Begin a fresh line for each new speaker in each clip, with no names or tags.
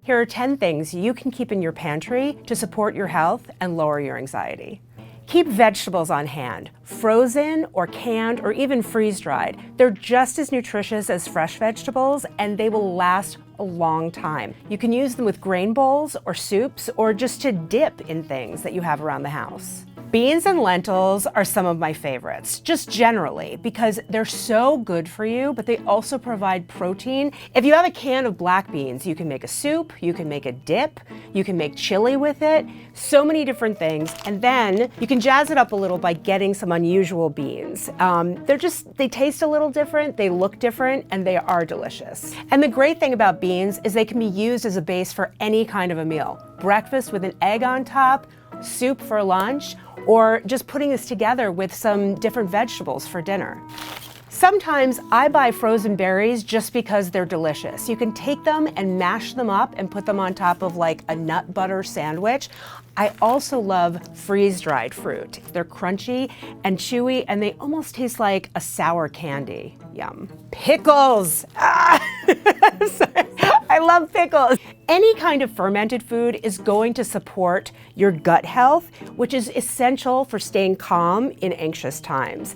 Here are 10 things you can keep in your pantry to support your health and lower your anxiety. Keep vegetables on hand, frozen or canned or even freeze-dried. They're just as nutritious as fresh vegetables and they will last a long time. You can use them with grain bowls or soups or just to dip in things that you have around the house. Beans and lentils are some of my favorites, just generally, because they're so good for you, but they also provide protein. If you have a can of black beans, you can make a soup, you can make a dip, you can make chili with it, so many different things. And then you can jazz it up a little by getting some unusual beans. They taste a little different, they look different, and they are delicious. And the great thing about beans is they can be used as a base for any kind of a meal. Breakfast with an egg on top, soup for lunch, or just putting this together with some different vegetables for dinner. Sometimes I buy frozen berries just because they're delicious. You can take them and mash them up and put them on top of like a nut butter sandwich. I also love freeze-dried fruit. They're crunchy and chewy and they almost taste like a sour candy. Yum. Pickles! Sorry. I love pickles. Any kind of fermented food is going to support your gut health, which is essential for staying calm in anxious times.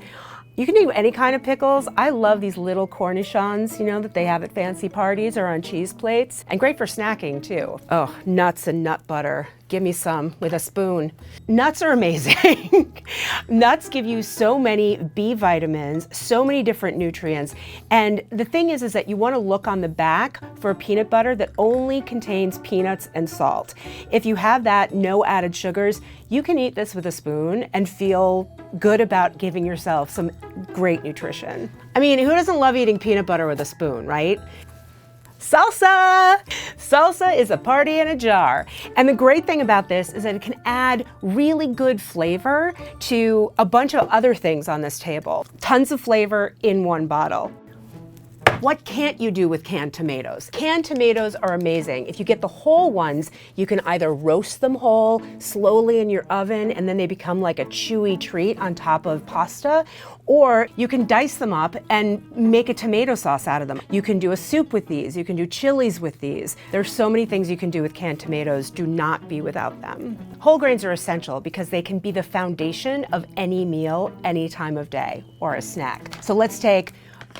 You can do any kind of pickles. I love these little cornichons, that they have at fancy parties or on cheese plates, and great for snacking too. Oh, nuts and nut butter. Give me some with a spoon. Nuts are amazing. Nuts give you so many B vitamins, so many different nutrients. And the thing is that you want to look on the back for peanut butter that only contains peanuts and salt. If you have that, no added sugars, you can eat this with a spoon and feel good about giving yourself some great nutrition. I mean, who doesn't love eating peanut butter with a spoon, right? Salsa! Salsa is a party in a jar. And the great thing about this is that it can add really good flavor to a bunch of other things on this table. Tons of flavor in one bottle. What can't you do with canned tomatoes? Canned tomatoes are amazing. If you get the whole ones, you can either roast them whole slowly in your oven and then they become like a chewy treat on top of pasta, or you can dice them up and make a tomato sauce out of them. You can do a soup with these, you can do chilies with these. There's so many things you can do with canned tomatoes. Do not be without them. Whole grains are essential because they can be the foundation of any meal, any time of day, or a snack. So let's take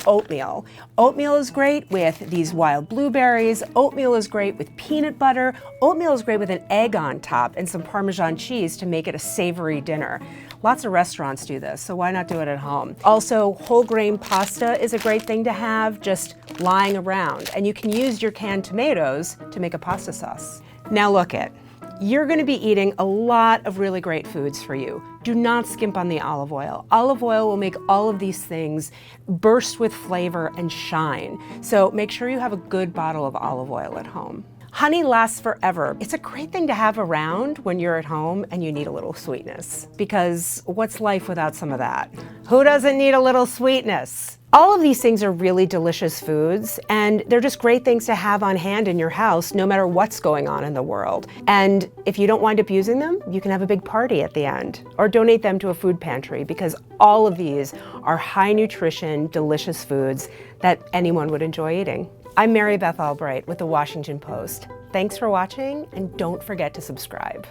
oatmeal. Oatmeal is great with these wild blueberries. Oatmeal is great with peanut butter. Oatmeal is great with an egg on top and some Parmesan cheese to make it a savory dinner. Lots of restaurants do this, so why not do it at home? Also, whole grain pasta is a great thing to have just lying around, and you can use your canned tomatoes to make a pasta sauce. Now look it. You're going to be eating a lot of really great foods for you. Do not skimp on the olive oil. Olive oil will make all of these things burst with flavor and shine. So make sure you have a good bottle of olive oil at home. Honey lasts forever. It's a great thing to have around when you're at home and you need a little sweetness, because what's life without some of that? Who doesn't need a little sweetness? All of these things are really delicious foods, and they're just great things to have on hand in your house no matter what's going on in the world. And if you don't wind up using them, you can have a big party at the end, or donate them to a food pantry, because all of these are high nutrition, delicious foods that anyone would enjoy eating. I'm Mary Beth Albright with The Washington Post. Thanks for watching, and don't forget to subscribe.